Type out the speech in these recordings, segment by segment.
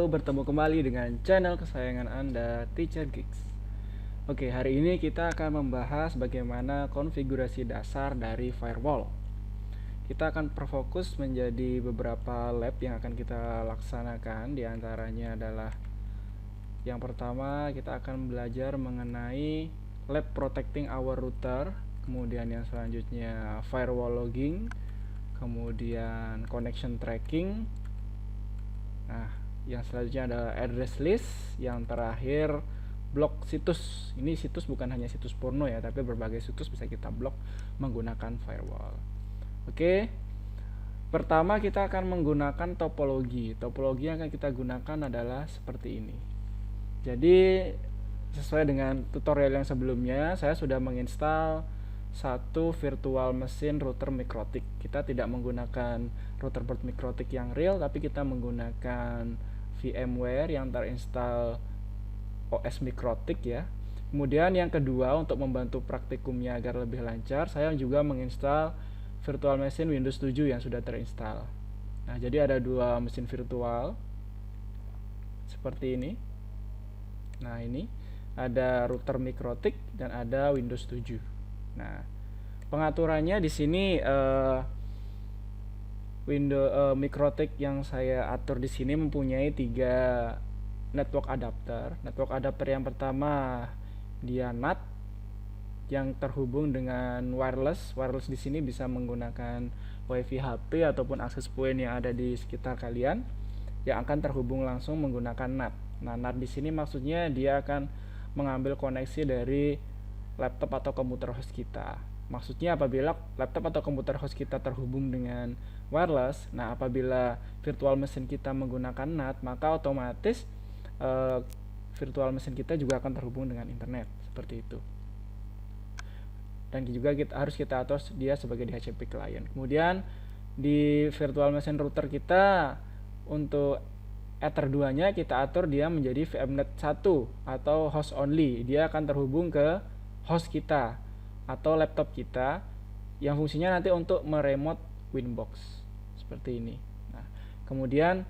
bertemu kembali dengan channel kesayangan Anda, Teacher Geeks. Oke, hari ini kita akan membahas bagaimana konfigurasi dasar dari firewall. Kita akan berfokus menjadi beberapa lab yang akan kita laksanakan. Di antaranya adalah yang pertama, kita akan belajar mengenai lab protecting our router, kemudian yang selanjutnya firewall logging, kemudian connection tracking. Nah, yang selanjutnya adalah address list, yang terakhir blok situs. Ini situs bukan hanya situs porno ya, tapi berbagai situs bisa kita blok menggunakan firewall. Oke. Pertama kita akan menggunakan topologi. Topologi yang akan kita gunakan adalah seperti ini. Jadi sesuai dengan tutorial yang sebelumnya, saya sudah menginstal satu virtual machine router Mikrotik. Kita tidak menggunakan router board Mikrotik yang real, tapi kita menggunakan VMware yang terinstall OS Mikrotik ya. Kemudian yang kedua, untuk membantu praktikumnya agar lebih lancar, saya juga menginstal virtual machine Windows 7 yang sudah terinstall. Nah, jadi ada dua mesin virtual seperti ini. Nah, ini ada router Mikrotik dan ada Windows 7. Nah, pengaturannya di sini Mikrotik yang saya atur di sini mempunyai 3 network adapter. Network adapter yang pertama dia NAT yang terhubung dengan wireless. Wireless di sini bisa menggunakan WiFi HP ataupun akses point yang ada di sekitar kalian yang akan terhubung langsung menggunakan NAT. Nah, NAT di sini maksudnya dia akan mengambil koneksi dari laptop atau komputer host kita. Maksudnya apabila laptop atau komputer host kita terhubung dengan wireless, nah apabila virtual machine kita menggunakan NAT, maka otomatis virtual machine kita juga akan terhubung dengan internet, seperti itu. Dan juga harus kita atur dia sebagai DHCP client. Kemudian di virtual machine router kita untuk Ether 2-nya kita atur dia menjadi VMnet 1 atau host only. Dia akan terhubung ke host kita atau laptop kita yang fungsinya nanti untuk meremote Winbox seperti ini. Nah, kemudian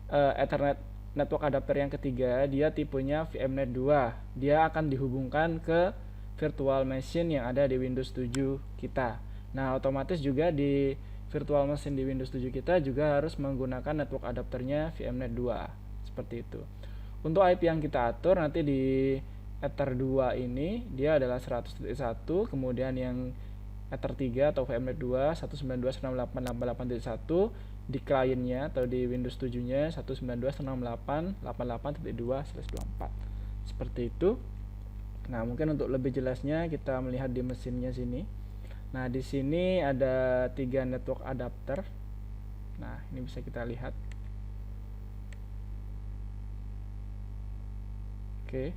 Ethernet network adapter yang ketiga dia tipenya VMnet 2. Dia akan dihubungkan ke virtual machine yang ada di Windows 7 kita. Nah, otomatis juga di virtual machine di Windows 7 kita juga harus menggunakan network adapternya VMnet 2 seperti itu. Untuk IP yang kita atur nanti di Ether 2 ini dia adalah 100.1, kemudian yang Ether 3 atau VMnet 2 192.168.88.1, di kliennya atau di Windows 7-nya 192.168.88.2/24. Seperti itu. Nah, mungkin untuk lebih jelasnya kita melihat di mesinnya sini. Nah, di sini ada 3 network adapter. Nah, ini bisa kita lihat. Oke.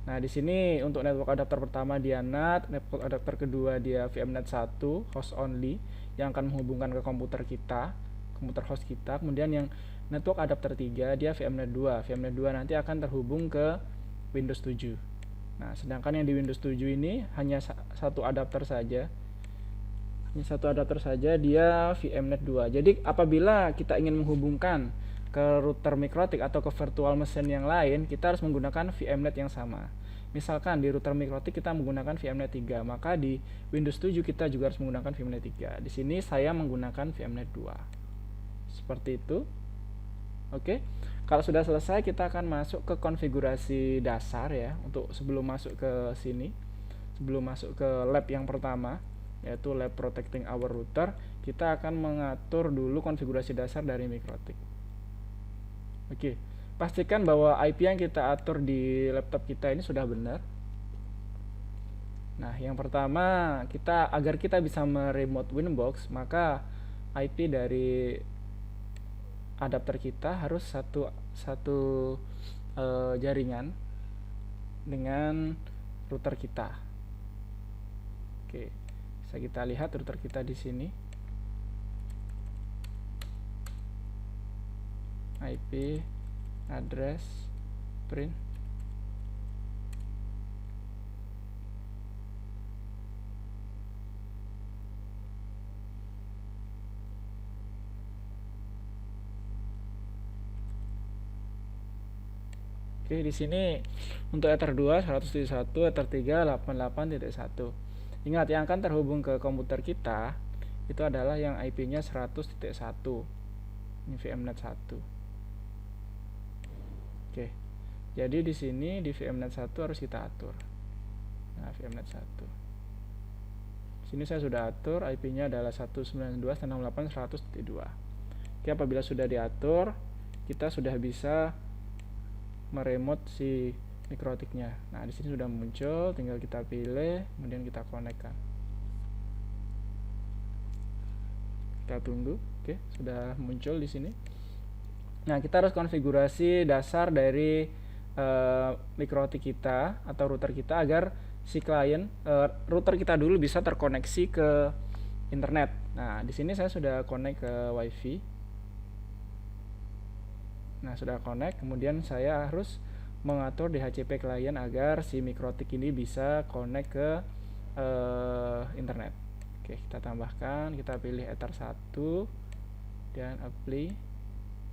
Nah, di sini untuk network adapter pertama dia NAT, network adapter kedua dia VMnet 1 host only yang akan menghubungkan ke komputer kita, komputer host kita. Kemudian yang network adapter 3 dia VMnet 2. VMnet 2 nanti akan terhubung ke Windows 7. Nah, sedangkan yang di Windows 7 ini hanya satu adapter saja. Hanya satu adapter saja, dia VMnet 2. Jadi apabila kita ingin menghubungkan ke router Mikrotik atau ke virtual machine yang lain, kita harus menggunakan VMnet yang sama. Misalkan di router Mikrotik kita menggunakan VMnet 3, maka di Windows 7 kita juga harus menggunakan VMnet 3. Di sini saya menggunakan VMnet 2. Seperti itu. Oke. Kalau sudah selesai, kita akan masuk ke konfigurasi dasar ya. Untuk sebelum masuk ke sini, sebelum masuk ke lab yang pertama, yaitu lab protecting our router, kita akan mengatur dulu konfigurasi dasar dari Mikrotik. Oke, pastikan bahwa IP yang kita atur di laptop kita ini sudah benar. Nah, yang pertama, agar kita bisa meremote Winbox, maka IP dari adapter kita harus satu jaringan dengan router kita. Oke, bisa kita lihat router kita di sini. IP address print. Oke, di sini untuk Ether 2 171, Ether 3 88.1. Ingat, yang akan terhubung ke komputer kita itu adalah yang IP-nya 100.1. Ini VMnet 1. Oke. Jadi di sini di VMnet 1 harus kita atur. Nah, VMnet 1. Sini saya sudah atur, IP-nya adalah 192.168.100.2. Oke, apabila sudah diatur, kita sudah bisa meremote si mikrotiknya. Nah, di sini sudah muncul, tinggal kita pilih, kemudian kita konekkan. Kita tunggu. Oke, sudah muncul di sini. Nah, kita harus konfigurasi dasar dari mikrotik kita atau router kita agar si klien router kita dulu bisa terkoneksi ke internet. Nah, di sini saya sudah connect ke WiFi. Nah, sudah connect, kemudian saya harus mengatur DHCP klien agar si mikrotik ini bisa connect ke internet. Oke, kita tambahkan, kita pilih Ether 1 dan apply.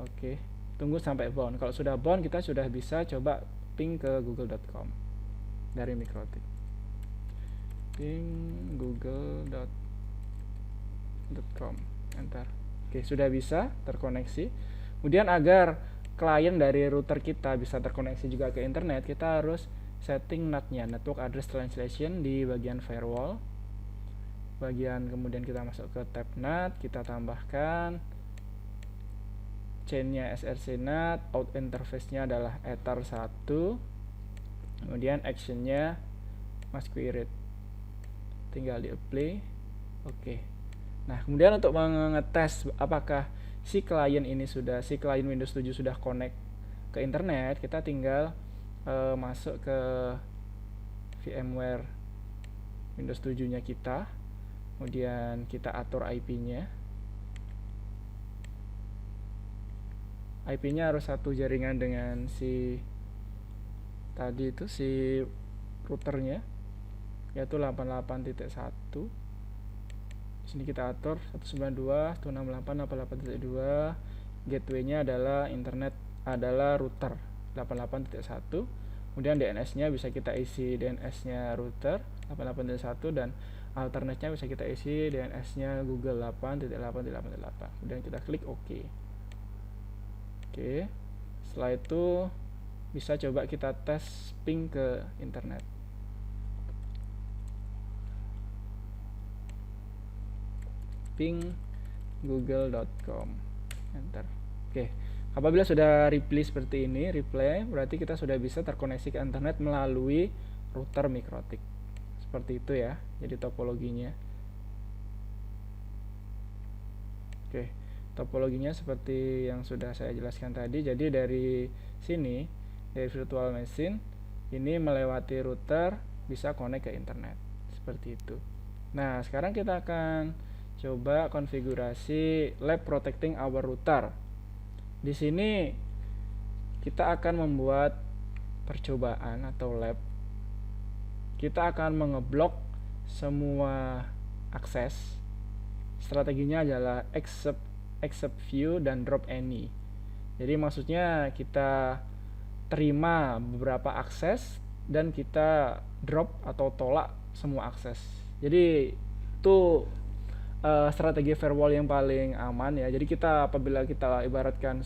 Oke, tunggu sampai bound. Kalau sudah bound, kita sudah bisa coba ping ke google.com dari mikrotik. Ping google.com, enter. Oke, sudah bisa terkoneksi. Kemudian agar klien dari router kita bisa terkoneksi juga ke internet, kita harus setting NAT-nya, Network Address Translation, di bagian firewall. Kemudian kita masuk ke tab NAT, kita tambahkan chain-nya SRC NAT, out interface-nya adalah Ether 1, kemudian action-nya masquerade, tinggal di apply. Oke. Nah, kemudian untuk mengetes apakah si klien Windows 7 sudah connect ke internet, kita tinggal masuk ke VMware Windows 7 nya kita, kemudian kita atur IP-nya. IP-nya harus satu jaringan dengan si routernya, yaitu 88.1. Di sini kita atur 192.168.88.2. Gateway-nya adalah router 88.1. Kemudian DNS-nya bisa kita isi DNS-nya router 88.1 dan alternate-nya bisa kita isi DNS-nya Google 8.8.8.8. Kemudian kita klik OK. Oke. Setelah itu bisa coba kita tes ping ke internet. Ping google.com, enter. Oke. Apabila sudah reply seperti ini, berarti kita sudah bisa terkoneksi ke internet melalui router mikrotik. Seperti itu ya, jadi topologinya. Oke, topologinya seperti yang sudah saya jelaskan tadi. Jadi dari sini, dari virtual machine, ini melewati router bisa connect ke internet. Seperti itu. Nah, sekarang kita akan coba konfigurasi lab protecting our router. Di sini kita akan membuat percobaan atau lab. Kita akan mengeblok semua akses. Strateginya adalah accept view dan drop any. Jadi maksudnya kita terima beberapa akses dan kita drop atau tolak semua akses. Jadi itu strategi firewall yang paling aman ya. Jadi apabila kita ibaratkan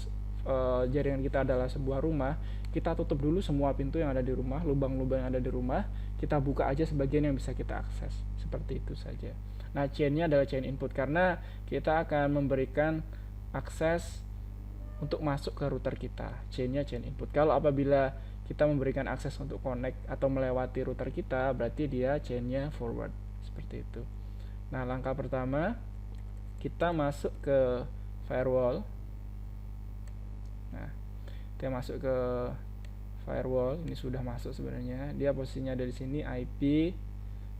jaringan kita adalah sebuah rumah, kita tutup dulu semua pintu yang ada di rumah, lubang-lubang yang ada di rumah, kita buka aja sebagian yang bisa kita akses. Seperti itu saja. Nah, chain-nya adalah chain input karena kita akan memberikan akses untuk masuk ke router kita. Chain-nya chain input. Kalau apabila kita memberikan akses untuk connect atau melewati router kita, berarti dia chain-nya forward. Seperti itu. Nah, langkah pertama kita masuk ke firewall. Nah, kita masuk ke firewall. Ini sudah masuk sebenarnya. Dia posisinya ada di sini, IP,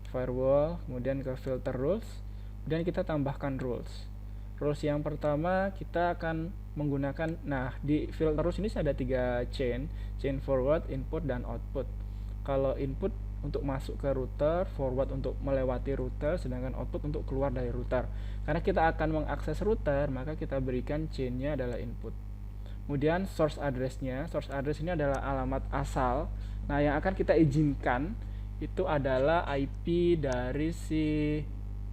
firewall, kemudian ke filter rules, kemudian kita tambahkan rules. Rules yang pertama kita akan menggunakan, nah di filter rules ini ada 3 chain forward, input, dan output. Kalau input untuk masuk ke router, forward untuk melewati router, sedangkan output untuk keluar dari router. Karena kita akan mengakses router, maka kita berikan chainnya adalah input. Kemudian source address-nya, source address ini adalah alamat asal. Nah, yang akan kita izinkan itu adalah IP dari si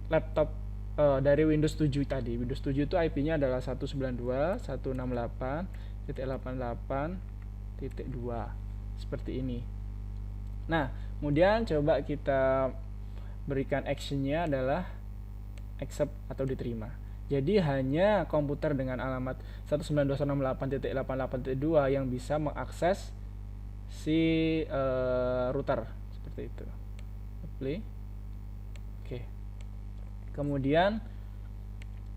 laptop dari Windows 7 tadi. Windows 7 itu IP-nya adalah 192.168.88.2 seperti ini. Nah, kemudian coba kita berikan action-nya adalah accept atau diterima. Jadi hanya komputer dengan alamat 192.168.88.2 yang bisa mengakses si router seperti itu. Play. Oke. Kemudian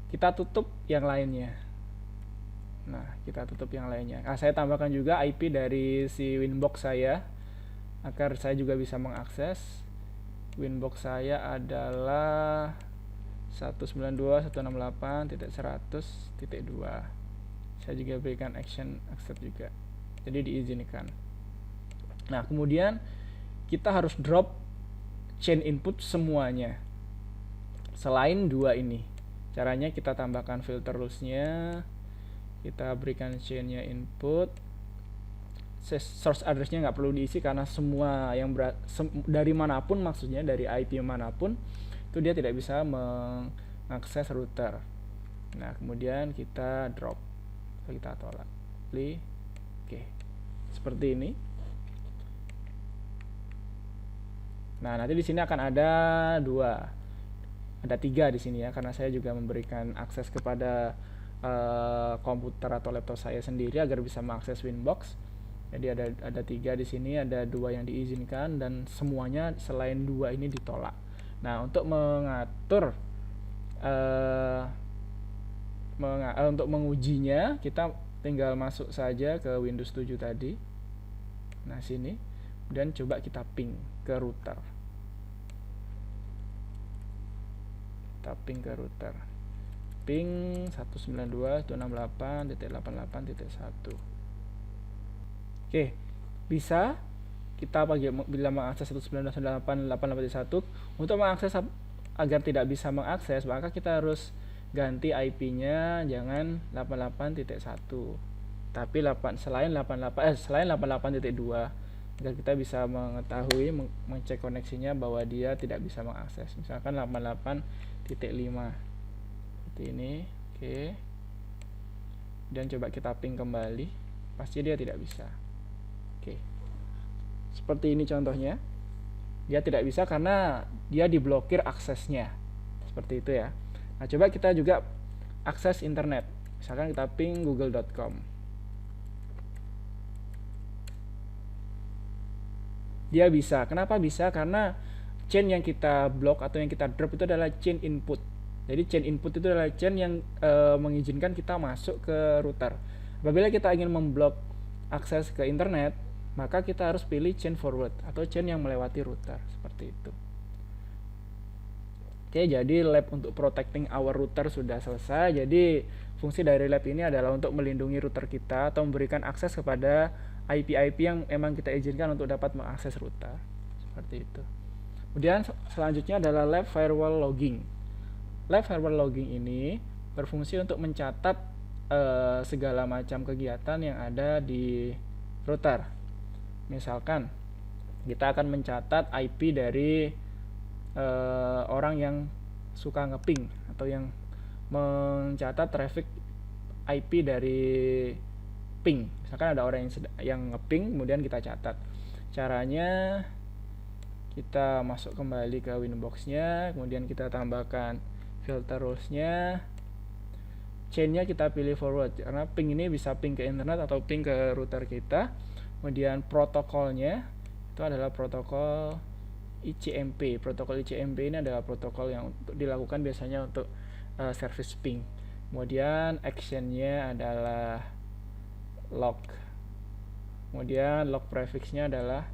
kita tutup yang lainnya. Nah, kita tutup yang lainnya. Nah, saya tambahkan juga IP dari si Winbox saya agar saya juga bisa mengakses. Winbox saya adalah 192.168.100.2. Saya juga berikan action accept juga. Jadi diizinkan. Nah, kemudian kita harus drop chain input semuanya selain dua ini. Caranya kita tambahkan filter rules-nya, kita berikan chain-nya input. Source address-nya nggak perlu diisi karena semua yang dari manapun, maksudnya dari IP manapun itu dia tidak bisa mengakses router. Nah, kemudian kita drop, kita tolak, play. Oke, seperti ini. Nah, nanti di sini akan ada tiga di sini ya, karena saya juga memberikan akses kepada komputer atau laptop saya sendiri agar bisa mengakses Winbox. Jadi ada tiga di sini, ada dua yang diizinkan dan semuanya selain dua ini ditolak. Nah, untuk mengatur untuk mengujinya, kita tinggal masuk saja ke Windows 7 tadi. Nah, sini, dan coba kita ping ke router. Kita ping ke router. Ping 192.168.88.1. Oke, bisa kita bila mengakses 192.168.88.1. Untuk mengakses agar tidak bisa mengakses, maka kita harus ganti IP-nya, jangan 88.1 tapi selain 88.2 agar kita bisa mengetahui, mengecek koneksinya bahwa dia tidak bisa mengakses. Misalkan 88.5 seperti ini. Oke, dan coba kita ping kembali, pasti dia tidak bisa. Oke, seperti ini contohnya. Dia tidak bisa karena dia diblokir aksesnya, seperti itu ya. Nah, coba kita juga akses internet, misalkan kita ping google.com. Dia bisa. Kenapa bisa? Karena chain yang kita blok atau yang kita drop itu adalah chain input. Jadi chain input itu adalah chain yang mengizinkan kita masuk ke router. Apabila kita ingin memblok akses ke internet, maka kita harus pilih chain forward atau chain yang melewati router, seperti itu. Oke, jadi lab untuk protecting our router sudah selesai. Jadi fungsi dari lab ini adalah untuk melindungi router kita atau memberikan akses kepada IP-IP yang memang kita izinkan untuk dapat mengakses router, seperti itu. Kemudian selanjutnya adalah lab firewall logging. Lab firewall logging ini berfungsi untuk mencatat segala macam kegiatan yang ada di router. Misalkan kita akan mencatat IP dari orang yang suka ngeping atau yang mencatat traffic IP dari ping. Misalkan ada orang yang ngeping, kemudian kita catat. Caranya kita masuk kembali ke Winbox-nya, kemudian kita tambahkan filter rules-nya. Chain-nya kita pilih forward karena ping ini bisa ping ke internet atau ping ke router kita. Kemudian protokolnya itu adalah protokol ICMP. Protokol ICMP ini adalah protokol yang dilakukan biasanya untuk service ping. Kemudian action-nya adalah log. Kemudian log prefix-nya adalah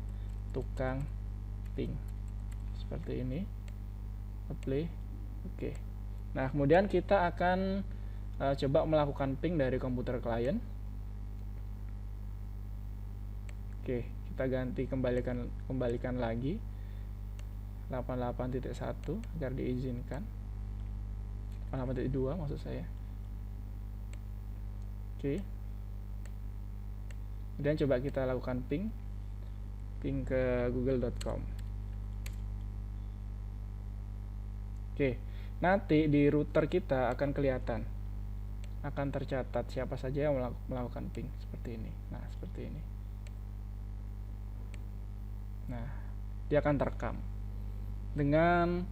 tukang ping. Seperti ini. Apply. Oke. Nah, kemudian kita akan coba melakukan ping dari komputer klien. Oke, kita ganti kembalikan lagi 88.1 agar diizinkan. 88.2 maksud saya. Oke. Kemudian coba kita lakukan ping ke google.com. Oke, nanti di router kita akan kelihatan, akan tercatat siapa saja yang melakukan ping seperti ini. Nah, seperti ini. Nah, dia akan terekam dengan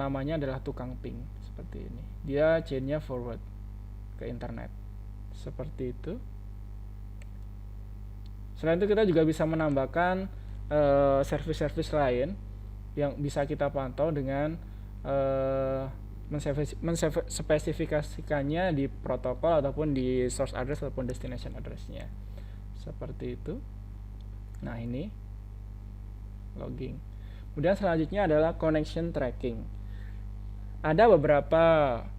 namanya adalah tukang ping seperti ini. Dia chainnya forward ke internet seperti itu. Selain itu kita juga bisa menambahkan service-service lain yang bisa kita pantau dengan menspesifikasikannya di protokol ataupun di source address ataupun destination address-nya seperti itu. Nah, ini logging. Kemudian selanjutnya adalah connection tracking. Ada beberapa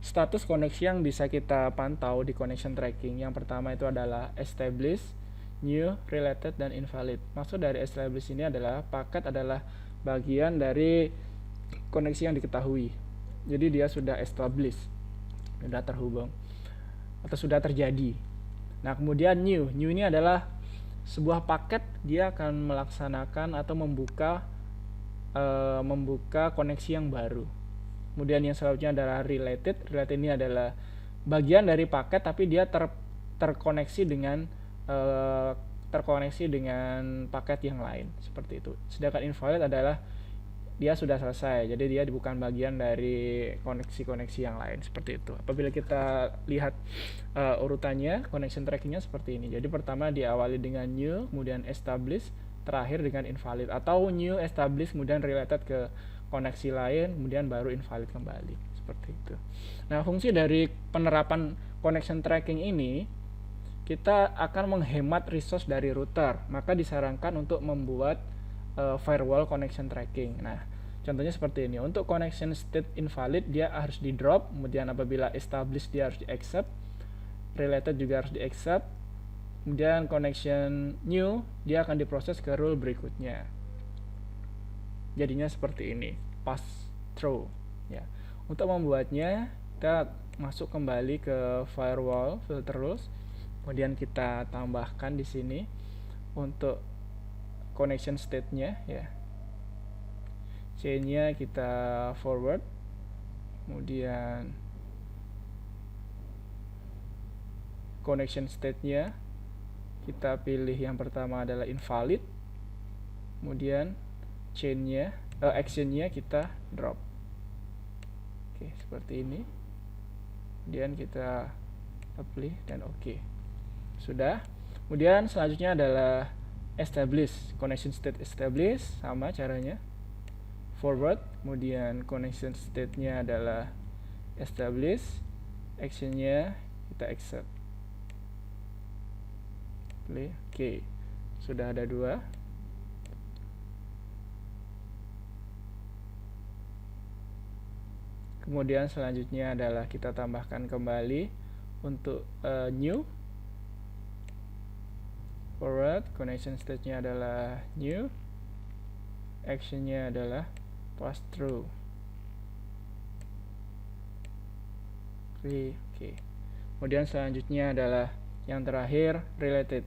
status koneksi yang bisa kita pantau di connection tracking. Yang pertama itu adalah established, new, related, dan invalid. Maksud dari established ini adalah paket adalah bagian dari koneksi yang diketahui. Jadi dia sudah established, sudah terhubung atau sudah terjadi. Nah, kemudian new ini adalah sebuah paket, dia akan melaksanakan atau membuka koneksi yang baru. Kemudian yang selanjutnya adalah related ini adalah bagian dari paket tapi dia terkoneksi dengan paket yang lain seperti itu. Sedangkan invalid adalah dia sudah selesai, jadi dia bukan bagian dari koneksi-koneksi yang lain seperti itu. Apabila kita lihat urutannya, connection trackingnya seperti ini. Jadi pertama diawali dengan new, kemudian establish, terakhir dengan invalid, atau new, establish, kemudian related ke koneksi lain, kemudian baru invalid kembali seperti itu. Nah, fungsi dari penerapan connection tracking ini, kita akan menghemat resource dari router, maka disarankan untuk membuat firewall connection tracking. Nah, contohnya seperti ini. Untuk connection state invalid dia harus di drop, kemudian apabila established dia harus di accept, related juga harus di accept, kemudian connection new dia akan diproses ke rule berikutnya. Jadinya seperti ini, pass through ya. Untuk membuatnya kita masuk kembali ke firewall filter rules, kemudian kita tambahkan di sini untuk connection state-nya ya. Chain-nya kita forward, kemudian connection state-nya kita pilih yang pertama adalah invalid, kemudian chain-nya action-nya kita drop. Oke, seperti ini. Kemudian kita apply dan oke. Sudah. Kemudian selanjutnya adalah establish, connection state establish, sama caranya. Forward, kemudian connection state-nya adalah establish, action-nya kita accept. Play. Oke. Sudah ada dua. Kemudian selanjutnya adalah kita tambahkan kembali untuk new. Forward, connection state-nya adalah new, action-nya adalah pass through. Oke. Kemudian selanjutnya adalah yang terakhir related,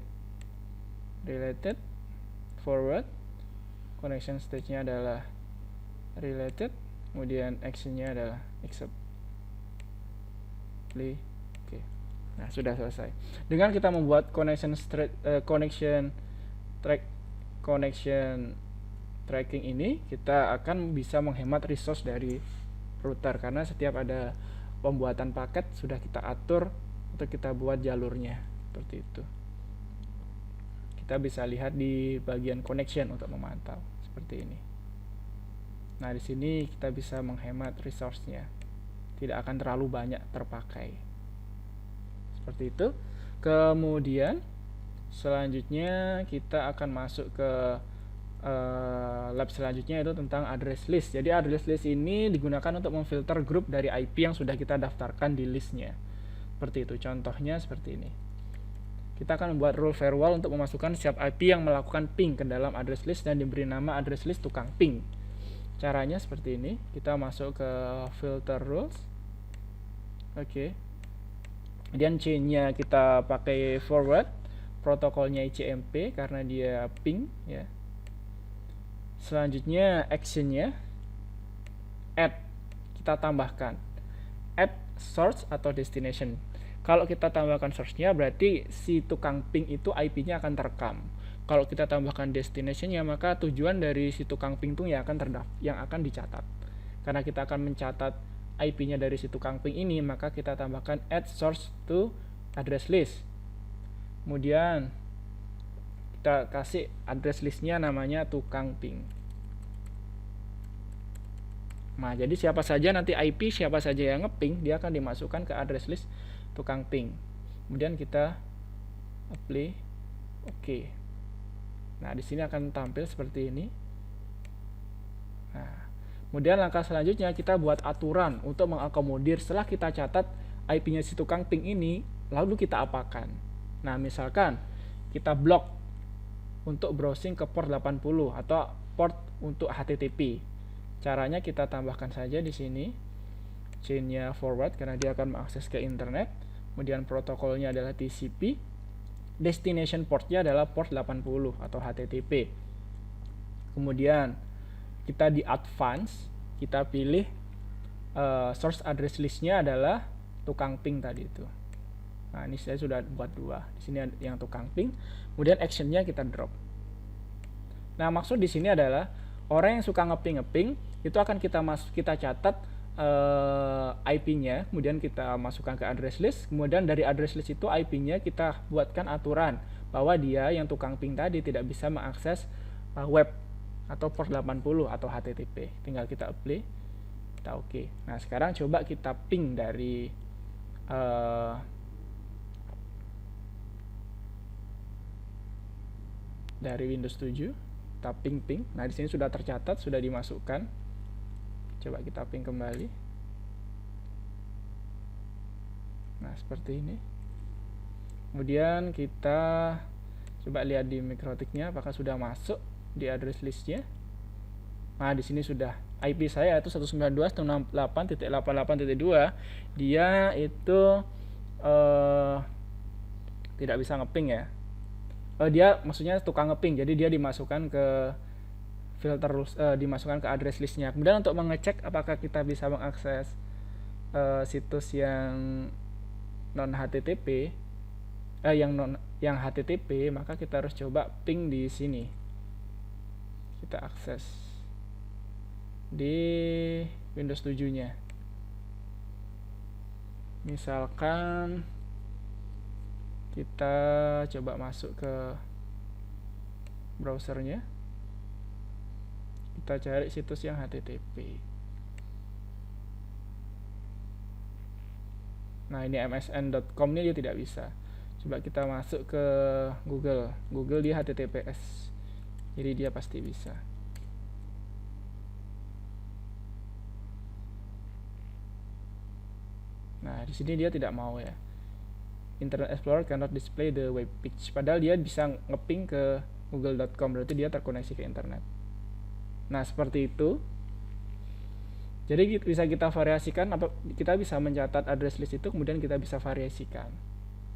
forward, connection state-nya adalah related, kemudian action-nya adalah accept. Oke. Nah, sudah selesai. Dengan kita membuat connection tracking ini, kita akan bisa menghemat resource dari router karena setiap ada pembuatan paket sudah kita atur untuk kita buat jalurnya seperti itu. Kita bisa lihat di bagian connection untuk memantau seperti ini. Nah, di sini kita bisa menghemat resource-nya, tidak akan terlalu banyak terpakai. Seperti itu. Kemudian selanjutnya kita akan masuk ke lab selanjutnya, yaitu tentang address list. Jadi address list ini digunakan untuk memfilter grup dari IP yang sudah kita daftarkan di listnya. Seperti itu. Contohnya seperti ini. Kita akan membuat rule firewall untuk memasukkan setiap IP yang melakukan ping ke dalam address list dan diberi nama address list tukang ping. Caranya seperti ini. Kita masuk ke filter rules. Oke. Kemudian chain-nya kita pakai forward, protokolnya ICMP karena dia ping ya. Selanjutnya actionnya add, kita tambahkan add source atau destination. Kalau kita tambahkan source-nya berarti si tukang ping itu IP-nya akan terekam. Kalau kita tambahkan destination-nya maka tujuan dari si tukang ping itu yang akan dicatat. Karena kita akan mencatat IP-nya dari si tukang ping ini, maka kita tambahkan add source to address list. Kemudian kita kasih address list-nya namanya tukang ping. Nah, jadi siapa saja nanti IP siapa saja yang ngeping, dia akan dimasukkan ke address list tukang ping. Kemudian kita apply, oke. Nah, di sini akan tampil seperti ini. Nah, kemudian langkah selanjutnya kita buat aturan untuk mengakomodir setelah kita catat IP-nya si tukang ping ini, lalu kita apakan. Nah, misalkan kita blok untuk browsing ke port 80 atau port untuk HTTP. Caranya kita tambahkan saja di sini chain-nya forward karena dia akan mengakses ke internet. Kemudian protokolnya adalah TCP. Destination portnya adalah port 80 atau HTTP. Kemudian kita di advance, kita pilih source address list-nya adalah tukang ping tadi itu. Nah, ini saya sudah buat dua. Di sini yang tukang ping. Kemudian action-nya kita drop. Nah, maksud di sini adalah orang yang suka ngeping itu akan kita catat IP-nya, kemudian kita masukkan ke address list, kemudian dari address list itu IP-nya kita buatkan aturan bahwa dia yang tukang ping tadi tidak bisa mengakses web atau port 80 atau HTTP. Tinggal kita apply, kita oke. Nah, sekarang coba kita ping dari Windows 7, kita ping. Nah, di sini sudah tercatat, sudah dimasukkan. Coba kita ping kembali. Nah, seperti ini. Kemudian kita coba lihat di mikrotiknya apakah sudah masuk di address listnya. Nah, di sini sudah. IP saya itu 192.168.88.2. Dia itu tidak bisa ngeping ya. Dia maksudnya tukang ngeping, jadi dia dimasukkan ke filter dimasukkan ke address listnya. Kemudian untuk mengecek apakah kita bisa mengakses situs yang non HTTP yang HTTP, maka kita harus coba ping di sini. Kita akses di Windows 7-nya. Misalkan kita coba masuk ke browsernya. Kita cari situs yang HTTP. Nah, ini msn.com ini dia tidak bisa. Coba kita masuk ke Google dia HTTPS. Jadi dia pasti bisa. Nah, di sini dia tidak mau ya. Internet Explorer cannot display the web page. Padahal dia bisa ngeping ke google.com, berarti dia terkoneksi ke internet. Nah, seperti itu. Jadi bisa kita variasikan, kita bisa mencatat address list itu, kemudian kita bisa variasikan.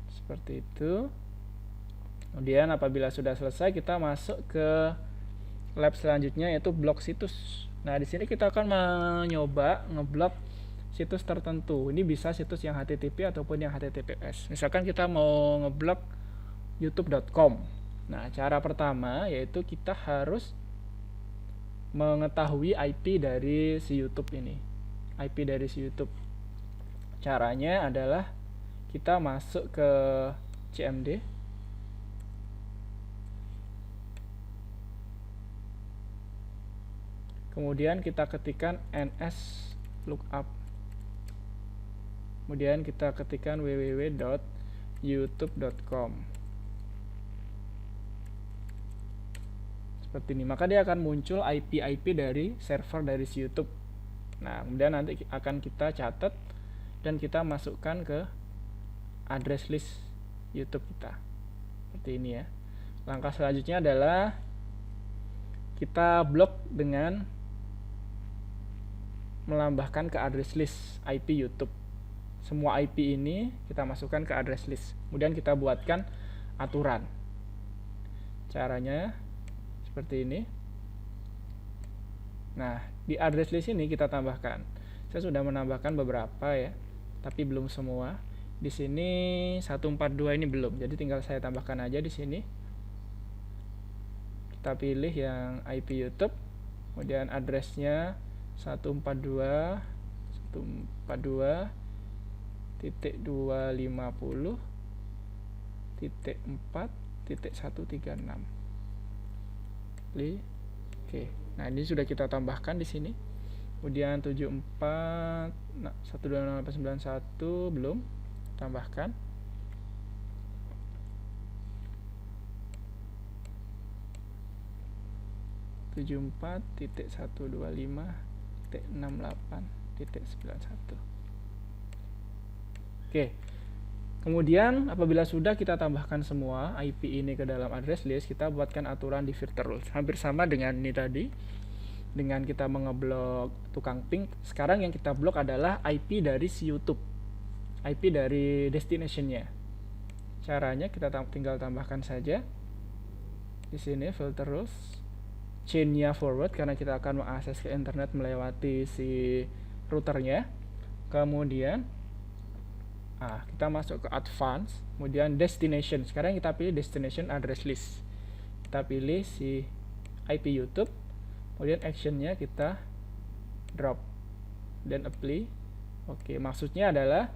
Seperti itu. Kemudian apabila sudah selesai, kita masuk ke lab selanjutnya yaitu blok situs. Nah, di sini kita akan mencoba ngeblok situs tertentu. Ini bisa situs yang HTTP ataupun yang HTTPS. Misalkan kita mau ngeblok youtube.com. Nah, cara pertama yaitu kita harus mengetahui IP dari si YouTube ini. IP dari si YouTube. Caranya adalah kita masuk ke CMD. Kemudian kita ketikkan ns lookup. Kemudian kita ketikkan www.youtube.com. Seperti ini, maka dia akan muncul IP dari server dari si YouTube. Nah, kemudian nanti akan kita catat dan kita masukkan ke address list YouTube kita. Seperti ini ya. Langkah selanjutnya adalah kita blok dengan melambahkan ke address list IP YouTube. Semua IP ini kita masukkan ke address list. Kemudian kita buatkan aturan. Caranya seperti ini. Nah, di address list ini kita tambahkan. Saya sudah menambahkan beberapa ya, tapi belum semua. Di sini 142 ini belum, jadi tinggal saya tambahkan aja di sini. Kita pilih yang IP YouTube, kemudian addressnya 142.150.4.136. Oke. Nah, ini sudah kita tambahkan di sini. Kemudian 74 12891 belum tambahkan. Tujuh empat titik 125.68.91. Oke. Kemudian apabila sudah kita tambahkan semua IP ini ke dalam address list, kita buatkan aturan di filter rules. Hampir sama dengan ini tadi. Dengan kita mengeblok tukang ping, sekarang yang kita blok adalah IP dari si YouTube, IP dari destinationnya. Caranya kita tinggal tambahkan saja di sini filter rules, chainnya forward karena kita akan mengakses ke internet melewati si routernya. Kemudian kita masuk ke advance, kemudian destination. Sekarang kita pilih destination address list. Kita pilih si IP YouTube. Kemudian actionnya kita drop dan apply. Oke, maksudnya adalah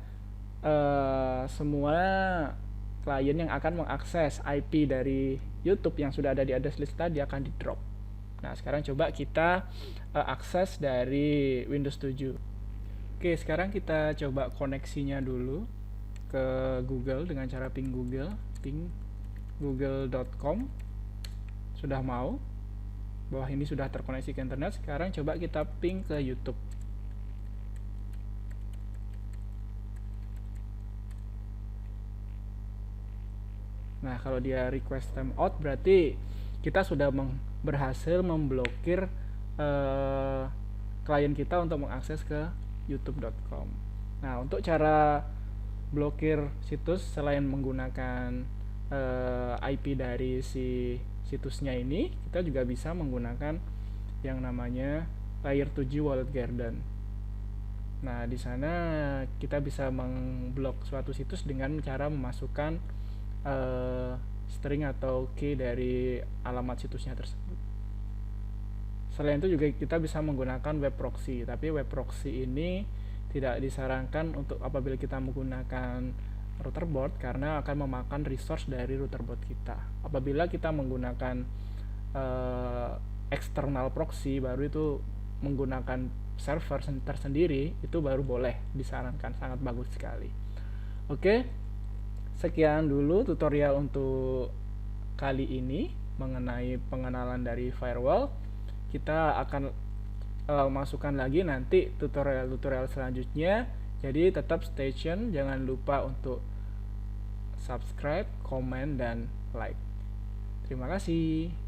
semua klien yang akan mengakses IP dari YouTube yang sudah ada di address list tadi akan di drop. Nah, sekarang coba kita akses dari Windows 7. Oke, sekarang kita coba koneksinya dulu ke Google dengan cara ping google.com. Sudah mau bahwa ini sudah terkoneksi ke internet. Sekarang coba kita ping ke YouTube. Nah, kalau dia request timeout berarti kita sudah berhasil memblokir klien kita untuk mengakses ke youtube.com. Nah, untuk cara blokir situs selain menggunakan IP dari si situsnya ini, kita juga bisa menggunakan yang namanya Layer 7 Wallet Garden. Nah, di sana kita bisa memblok suatu situs dengan cara memasukkan string atau key dari alamat situsnya tersebut. Selain itu juga kita bisa menggunakan web proxy, tapi web proxy ini tidak disarankan untuk apabila kita menggunakan router board karena akan memakan resource dari router board kita. Apabila kita menggunakan external proxy, baru itu menggunakan server tersendiri, itu baru boleh disarankan, sangat bagus sekali. Oke, sekian dulu tutorial untuk kali ini mengenai pengenalan dari firewall. Kita akan masukkan lagi nanti tutorial-tutorial selanjutnya. Jadi tetap stay tune, jangan lupa untuk subscribe, komen, dan like. Terima kasih.